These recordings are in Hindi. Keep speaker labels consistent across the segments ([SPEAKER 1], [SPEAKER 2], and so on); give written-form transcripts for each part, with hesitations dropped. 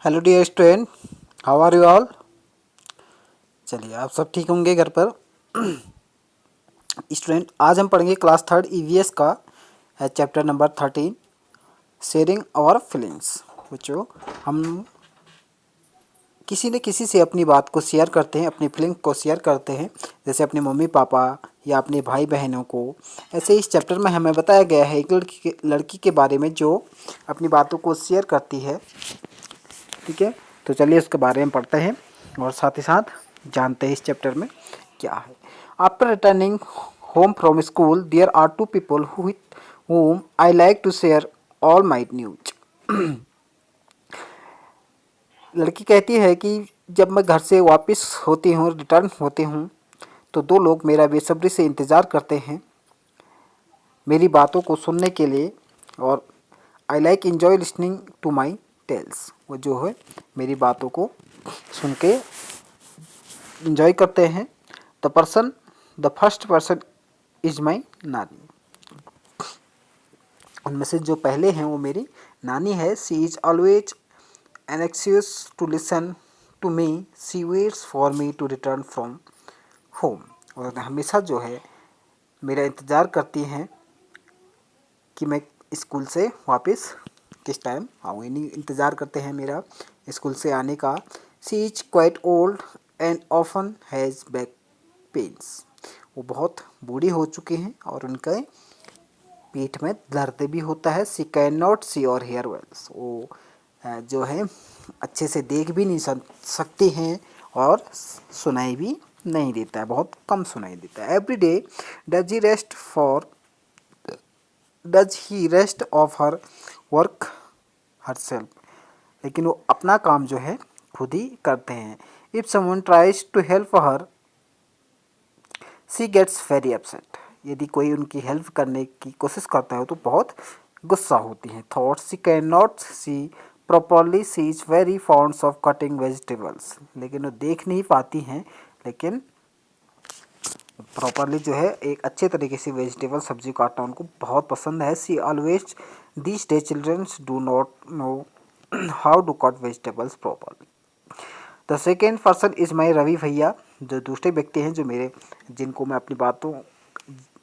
[SPEAKER 1] Hello dear student, how are you all. चलिए, आप सब ठीक होंगे घर पर। स्टूडेंट, आज हम पढ़ेंगे क्लास थर्ड ईवीएस का chapter number 13, sharing our feelings. बच्चों, हम किसी न किसी से अपनी बात को शेयर करते हैं, अपनी फीलिंग को शेयर करते हैं, जैसे अपने मम्मी पापा या अपने भाई बहनों को। ऐसे इस चैप्टर में हमें बताया गया है एक लड़की के बारे में जो अपनी बातों को शेयर करती है। ठीक है, तो चलिए उसके बारे में पढ़ते हैं और साथ ही साथ जानते हैं इस चैप्टर में क्या है। After returning home from school there are two people with whom I like to share all my news. लड़की कहती है कि जब मैं घर से वापस होती हूँ, रिटर्न होती हूँ, तो दो लोग मेरा बेसब्री से इंतज़ार करते हैं मेरी बातों को सुनने के लिए। और I like enjoy listening to my tales. वो जो है मेरी बातों को सुन के इंजॉय करते हैं। The first person is my नानी। उनमें से जो पहले हैं वो मेरी नानी है। She is always anxious to listen to me, she waits for me to return from home. और हमेशा जो है मेरा इंतज़ार करती हैं कि मैं स्कूल से वापस किस टाइम आऊँ, यानी इंतज़ार करते हैं मेरा स्कूल से आने का। She is quite old and often has back pains. वो बहुत बूढ़ी हो चुकी हैं और उनके पीठ में दर्द भी होता है। सी कैन नॉट सी और हेयर वेल्स। वो जो है अच्छे से देख भी नहीं सकती हैं और सुनाई भी नहीं देता है, बहुत कम सुनाई देता है। Every day does he rest for does he rest of her work her self. लेकिन वो अपना काम जो है खुद ही करते हैं। If someone tries to help her she gets very upset. यदि कोई उनकी हेल्प करने की कोशिश करता है तो बहुत गुस्सा होती हैं। Thoughts she can not see properly, she is very fonds of cutting vegetables. लेकिन वो देख नहीं पाती हैं, लेकिन प्रॉपरली जो है एक अच्छे तरीके से वेजिटेबल सब्जी काटना उनको बहुत पसंद है। She always this day children's do not know how to cut vegetables properly. The second person is my Ravi भैया। जो दूसरे व्यक्ति हैं जो मेरे जिनको मैं अपनी बातों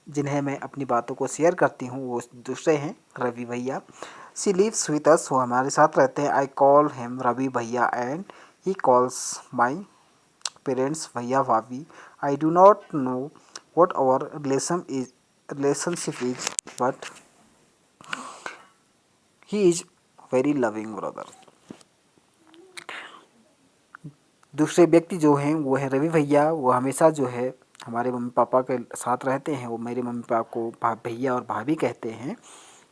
[SPEAKER 1] जिन्हें मैं अपनी बातों को शेयर करती हूँ वो दूसरे हैं रवि भैया। She lives with us. वो हमारे साथ रहते हैं। आई कॉल हिम रवि भैया and he calls my parents भैया भाभी। I do not no what our relationship is, but he is very loving brother। दूसरे व्यक्ति जो हैं वो है रवि भैया। वो हमेशा जो है हमारे मम्मी पापा के साथ रहते हैं। वो मेरे मम्मी पापा को भैया और भाभी कहते हैं।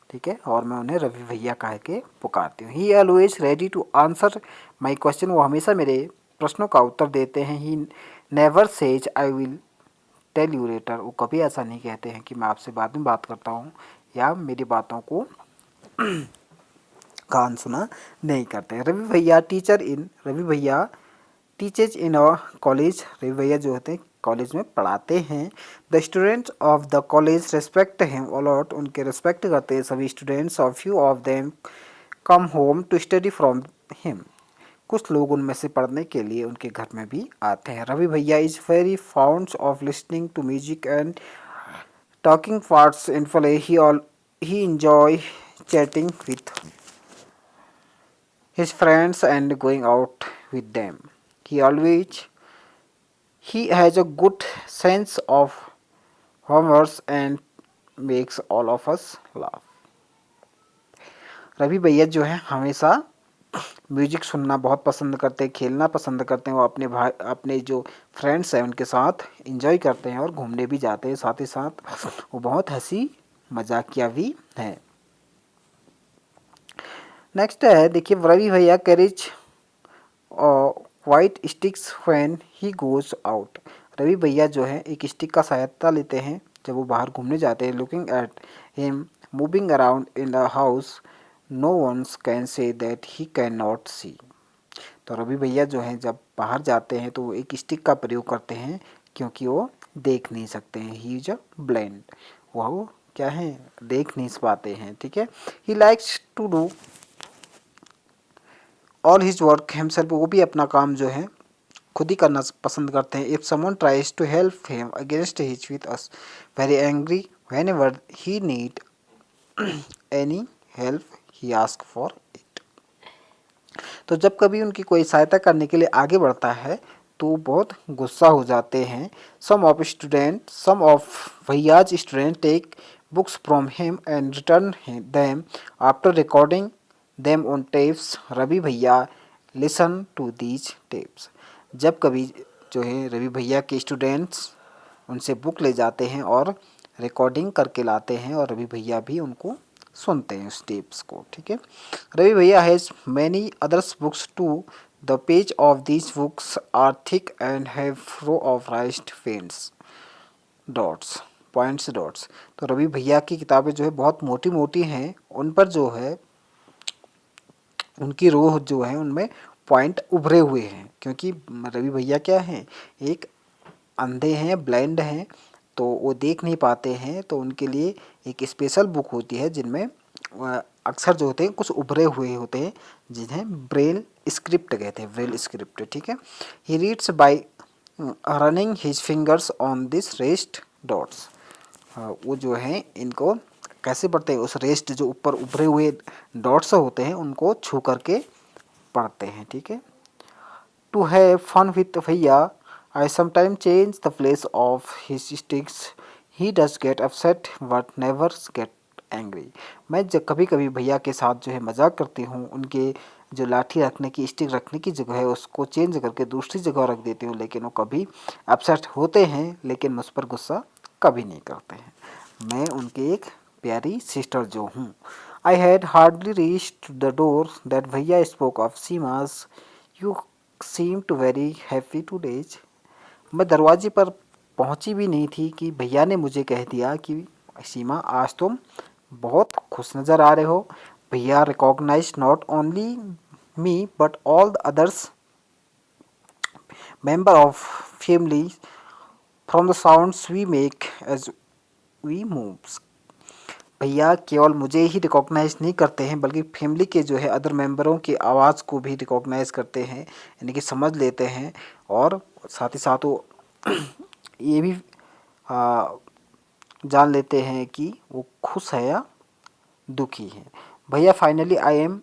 [SPEAKER 1] ठीक है, और मैं उन्हें रवि भैया कह के पुकारती हूँ। He always ready to answer my question. वो हमेशा मेरे प्रश्नों का उत्तर देते हैं। He never says I will tell you later. वो कभी ऐसा नहीं कहते हैं कि मैं आपसे बाद में बात करता हूँ, या मेरी बातों को कान सुना नहीं करते हैं। रवि भैया teachers in a college. Ravi भैया जो होते हैं कॉलेज में पढ़ाते हैं। The students of the college respect him a lot. उनके रेस्पेक्ट करते हैं सभी students. Of few of them come home to study from him. कुछ लोग उनमें से पढ़ने के लिए उनके घर में भी आते हैं। रवि भैया is very fond of listening to music and talking parts in play. He enjoy chatting with his friends and going out with them. He always he has a good sense of humor and makes all of us laugh। Ravi भैया जो है हमेशा म्यूजिक सुनना बहुत पसंद करते हैं, खेलना पसंद करते हैं। वो अपने जो फ्रेंड्स हैं उनके साथ एंजॉय करते हैं और घूमने भी जाते हैं। साथ ही साथ वो बहुत हंसी मजाकिया भी हैं। नेक्स्ट है, देखिए, रवि भैया carries white sticks when he goes out. Ravi भैया जो है एक स्टिक का सहायता लेते हैं जब वो बाहर घूमने जाते हैं। Looking at him moving around in the house, no ones can say that he cannot not सी। तो रवि भैया जो हैं जब बाहर जाते हैं तो वो एक स्टिक का प्रयोग करते हैं क्योंकि वो देख नहीं सकते हैं। He is a blind. वो क्या है, देख नहीं पाते हैं। ठीक है। He likes to do all his work himself, वो भी अपना काम जो है खुद ही करना पसंद करते हैं. If someone tries to help him against his with us very angry whenever he need any help he ask for it. तो जब कभी उनकी कोई सहायता करने के लिए आगे बढ़ता है तो बहुत गुस्सा हो जाते हैं. सम ऑफ भैयाज student take books from him and return them after recording them on tapes. Ravi भैया लिसन टू दीज टेप्स. जब कभी जो है रवि भैया के स्टूडेंट्स उनसे बुक ले जाते हैं और रिकॉर्डिंग करके लाते हैं और रवि भैया भी उनको सुनते हैं उस टेप्स को. ठीक है. रवि भैया has many others books too. The page of these books are thick and have row of raised paints dots points dots. तो रवि भैया की किताबें जो है बहुत मोटी मोटी हैं, उन पर जो है उनकी रो जो है उनमें पॉइंट उभरे हुए हैं, क्योंकि रवि भैया क्या हैं, एक अंधे हैं, ब्लाइंड हैं, तो वो देख नहीं पाते हैं. तो उनके लिए एक स्पेशल बुक होती है जिनमें अक्सर जो होते हैं कुछ उभरे हुए होते हैं, जिन्हें ब्रेल स्क्रिप्ट कहते हैं. Braille script. ठीक है. He reads bye running his fingers on this rest dots. वो जो है इनको कैसे पढ़ते हैं, उस रेस्ट जो ऊपर उभरे हुए डॉट्स होते हैं उनको छू करके पढ़ते हैं. ठीक है. टू हैव फन विथ भैया आई sometime change the place of his sticks. He does get upset but never get angry. मैं जब कभी कभी भैया के साथ जो है मजाक करती हूँ, उनके जो लाठी रखने की, स्टिक रखने की जगह है उसको चेंज करके दूसरी जगह रख देती हूँ, लेकिन वो कभी अपसेट होते हैं लेकिन मुझ पर गुस्सा कभी नहीं करते हैं. मैं उनकी एक प्यारी सिस्टर जो हूँ. I had hardly reached the door that भैया spoke of Seema's. You seem to very happy today. मैं दरवाजे पर पहुंची भी नहीं थी कि भैया ने मुझे कह दिया कि सीमा आज तुम बहुत खुश नज़र आ रहे हो. भैया recognize not only me but all the others member of family from the sounds we make as we moves. भैया केवल मुझे ही रिकॉग्नाइज नहीं करते हैं बल्कि फैमिली के जो है अदर मेंबरों की आवाज़ को भी रिकॉग्नाइज करते हैं, यानी कि समझ लेते हैं. और साथ ही साथ वो ये भी जान लेते हैं कि वो खुश है या दुखी है. भैया finally I am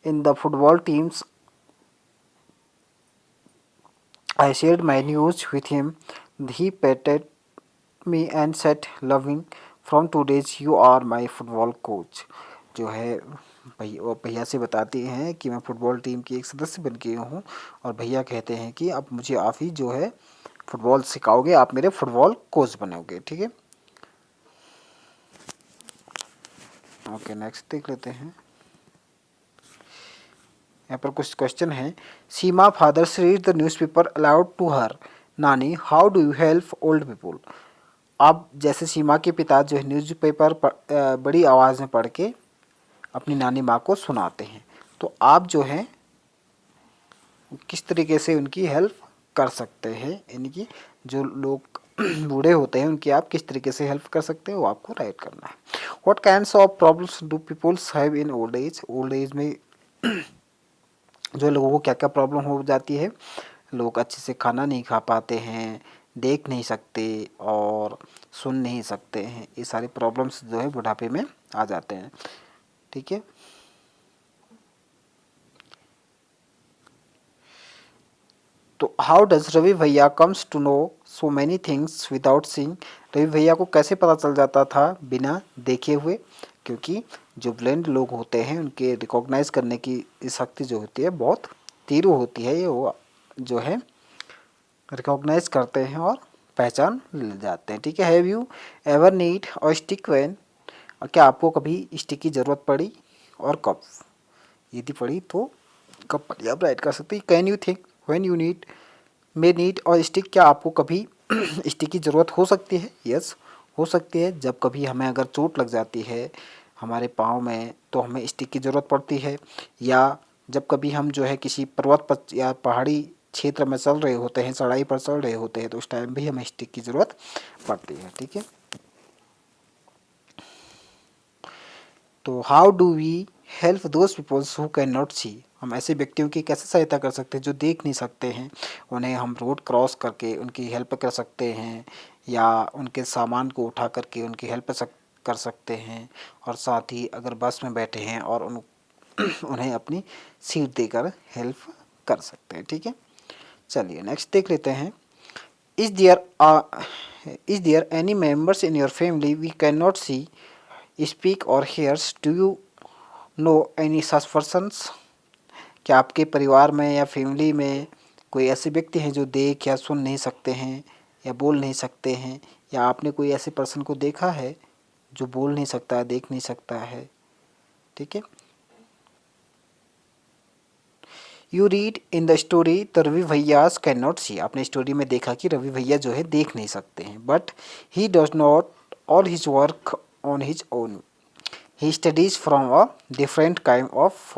[SPEAKER 1] in the football teams. I shared my news with him. He patted me and said loving from today you are my football coach. जो है भैया से बताती हैं कि मैं फुटबॉल टीम की एक सदस्य बन गई हूँ, और भैया कहते हैं कि अब मुझे आप ही जो है फुटबॉल सिखाओगे, आप मेरे फुटबॉल कोच बनोगे. ठीक है. ओके, नेक्स्ट देख लेते हैं. यहाँ पर कुछ क्वेश्चन है. Seema father's read the newspaper aloud to her. Nani how do you help old people. आप जैसे सीमा के पिता जो है न्यूज़पेपर बड़ी आवाज़ में पढ़ के अपनी नानी माँ को सुनाते हैं, तो आप जो है किस तरीके से उनकी हेल्प कर सकते हैं, यानी कि जो लोग बूढ़े होते हैं उनकी आप किस तरीके से हेल्प कर सकते हैं वो आपको राइट करना है. What kinds of problems do peoples have in old age. Old age में जो लोगों को क्या क्या प्रॉब्लम हो जाती है. लोग अच्छे से खाना नहीं खा पाते हैं, देख नहीं सकते और सुन नहीं सकते हैं. ये सारी प्रॉब्लम्स जो है बुढ़ापे में आ जाते हैं. ठीक है. तो हाउ डज रवि भैया comes to know so many things without seeing. Ravi भैया को कैसे पता चल जाता था बिना देखे हुए, क्योंकि जो ब्लाइंड लोग होते हैं उनके रिकॉग्नाइज करने की शक्ति जो होती है बहुत तीव्र होती है. ये वो जो है रिकॉग्नाइज करते हैं और पहचान ले जाते हैं. ठीक है. हैव यू एवर नीड और स्टिक वैन. क्या आपको कभी स्टिक की ज़रूरत पड़ी और कब, यदि पड़ी तो कब पड़ी, आप राइट कर सकते हैं. Can you think when you need may need और स्टिक. क्या आपको कभी स्टिक की ज़रूरत हो सकती है. यस, हो सकती है. जब कभी हमें अगर चोट लग जाती है हमारे पाँव में तो हमें स्टिक की ज़रूरत पड़ती है, या जब कभी हम जो है किसी पर्वत पर या पहाड़ी क्षेत्र में चल रहे होते हैं, चढ़ाई पर चल रहे होते हैं, तो उस टाइम भी हमें स्टिक की ज़रूरत पड़ती है. ठीक है. तो how do we help those peoples who cannot not सी. हम ऐसे व्यक्तियों की कैसे सहायता कर सकते हैं जो देख नहीं सकते हैं। उन्हें हम रोड क्रॉस करके उनकी हेल्प कर सकते हैं, या उनके सामान को उठा करके उनकी हेल्प कर सकते हैं। और साथ ही अगर बस में बैठे हैं और उन्हें अपनी सीट देकर हेल्प कर सकते हैं। ठीक है, चलिए नेक्स्ट देख लेते हैं। Is there any members in your family we can not see, speak और hears, do you know any such persons? क्या आपके परिवार में या फैमिली में कोई ऐसे व्यक्ति हैं जो देख या सुन नहीं सकते हैं या बोल नहीं सकते हैं, या आपने कोई ऐसे पर्सन को देखा है जो बोल नहीं सकता, देख नहीं सकता है? ठीक है, you read in the story the Ravi भैयास कैन नॉट सी, आपने स्टोरी में देखा कि रवि भैया जो है देख नहीं सकते हैं, but he does not all his work on his own, he studies from a different kind of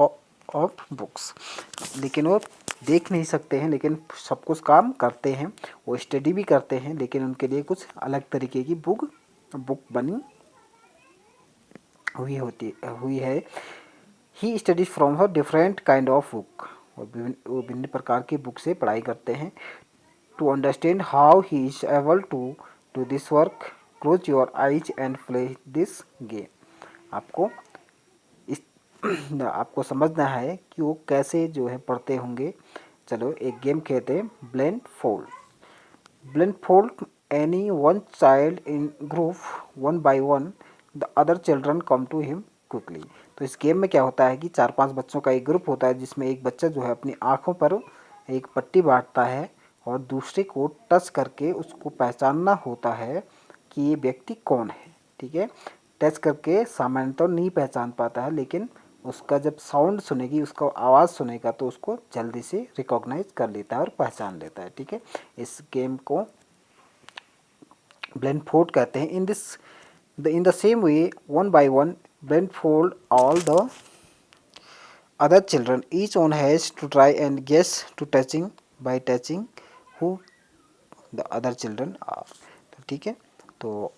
[SPEAKER 1] books. लेकिन वो देख नहीं सकते हैं लेकिन सब कुछ काम करते हैं, वो स्टडी भी करते हैं, लेकिन उनके लिए कुछ अलग तरीके की बुक बनी हुई है। He studies from her different kind of book, और वो भिन्न प्रकार की बुक से पढ़ाई करते हैं। To understand how he is able to do this work, close your eyes and play this game. आपको इस आपको समझना है कि वो कैसे जो है पढ़ते होंगे। चलो एक गेम खेलते हैं, blindfold. Blindfold any one child in group, one by one the other children come to him quickly. तो इस गेम में क्या होता है कि 4-5 बच्चों का एक ग्रुप होता है, जिसमें एक बच्चा जो है अपनी आँखों पर एक पट्टी बांटता है और दूसरे को टच करके उसको पहचानना होता है कि ये व्यक्ति कौन है। ठीक है, टच करके सामान्य तो नहीं पहचान पाता है, लेकिन उसका जब साउंड सुनेगी, उसका आवाज़ सुनेगा तो उसको जल्दी से रिकॉग्नाइज कर लेता है और पहचान लेता है। ठीक है, इस गेम को ब्लाइंडफोल्ड कहते हैं। In the same way, one by one blindfold all the other children. Each one has to try and guess to touching by touching who the other children are. तो ठीक है, तो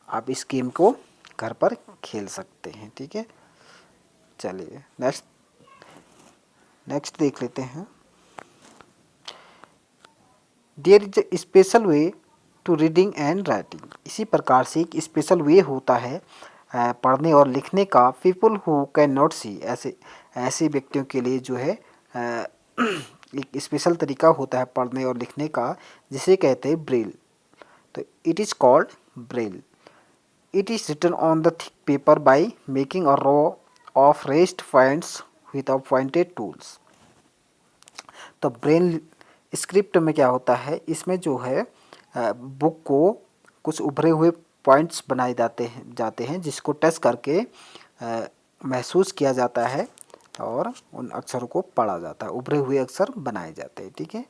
[SPEAKER 1] आप इस गेम को घर पर खेल सकते हैं। ठीक है, चलिए नेक्स्ट देख लेते हैं। There is a special way to reading and writing. इसी प्रकार से एक स्पेशल वे होता है पढ़ने और लिखने का। पीपल हु कैन नॉट सी, ऐसे ऐसे व्यक्तियों के लिए जो है एक स्पेशल तरीका होता है पढ़ने और लिखने का, जिसे कहते हैं ब्रेल। तो it is called Braille. It is written on the thick paper by making a row of raised points with a pointed tools. तो ब्रेल स्क्रिप्ट में क्या होता है, इसमें जो है बुक को कुछ उभरे हुए पॉइंट्स बनाए जाते हैं जिसको टच करके महसूस किया जाता है और उन अक्षरों को पढ़ा जाता है। उभरे हुए अक्षर बनाए जाते हैं। ठीक है,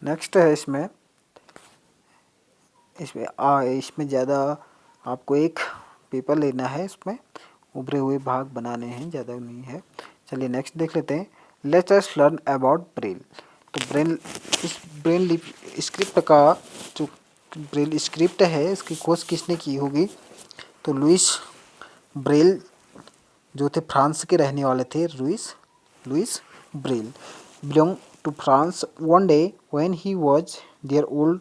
[SPEAKER 1] नेक्स्ट है इसमें इसमें ज़्यादा आपको एक पेपर लेना है, इसमें उभरे हुए भाग बनाने हैं, ज़्यादा नहीं है। चलिए नेक्स्ट देख लेते हैं। Let's us learn about Braille. तो ब्रेल, इस ब्रेल स्क्रिप्ट का जो ब्रेल स्क्रिप्ट है, इसकी खोज किसने की होगी? तो लुइस ब्रेल जो थे फ्रांस के रहने वाले थे। Louis Braille belong to France. One day when he was there old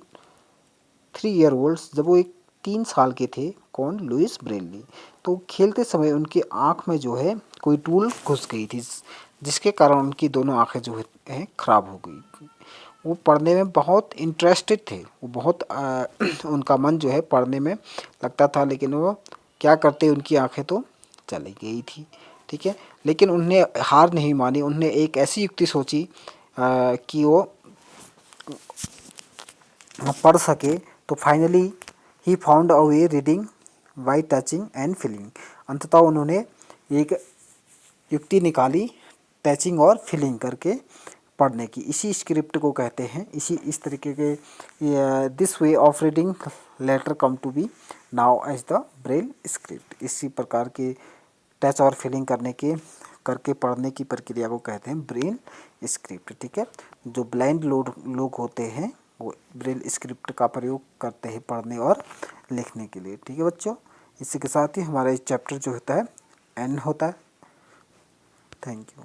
[SPEAKER 1] 3 year olds, जब वो एक 3 साल के थे, कौन? Louis Braille. तो खेलते समय उनकी आँख में जो है कोई टूल घुस गई थी, जिसके कारण उनकी दोनों आँखें जो है खराब हो गई। वो पढ़ने में बहुत इंटरेस्टेड थे, वो बहुत उनका मन जो है पढ़ने में लगता था, लेकिन वो क्या करते, उनकी आँखें तो चली गई थी। ठीक है, लेकिन उन्हें हार नहीं मानी। उन्होंने एक ऐसी युक्ति सोची कि वो पढ़ सके। तो finally he found a way reading by touching and feeling. अंततः उन्होंने एक युक्ति निकाली टचिंग और फीलिंग करके पढ़ने की। इसी स्क्रिप्ट को कहते हैं, इस तरीके के this way of reading letter come to be now as the Braille script. इसी प्रकार के टच और फीलिंग करके पढ़ने की प्रक्रिया को कहते हैं ब्रेल स्क्रिप्ट। ठीक है, जो ब्लाइंड लोग होते हैं वो ब्रेल स्क्रिप्ट का प्रयोग करते हैं पढ़ने और लिखने के लिए। ठीक है बच्चों, इसी के साथ ही हमारा इस चैप्टर जो होता है एंड होता है। Thank you.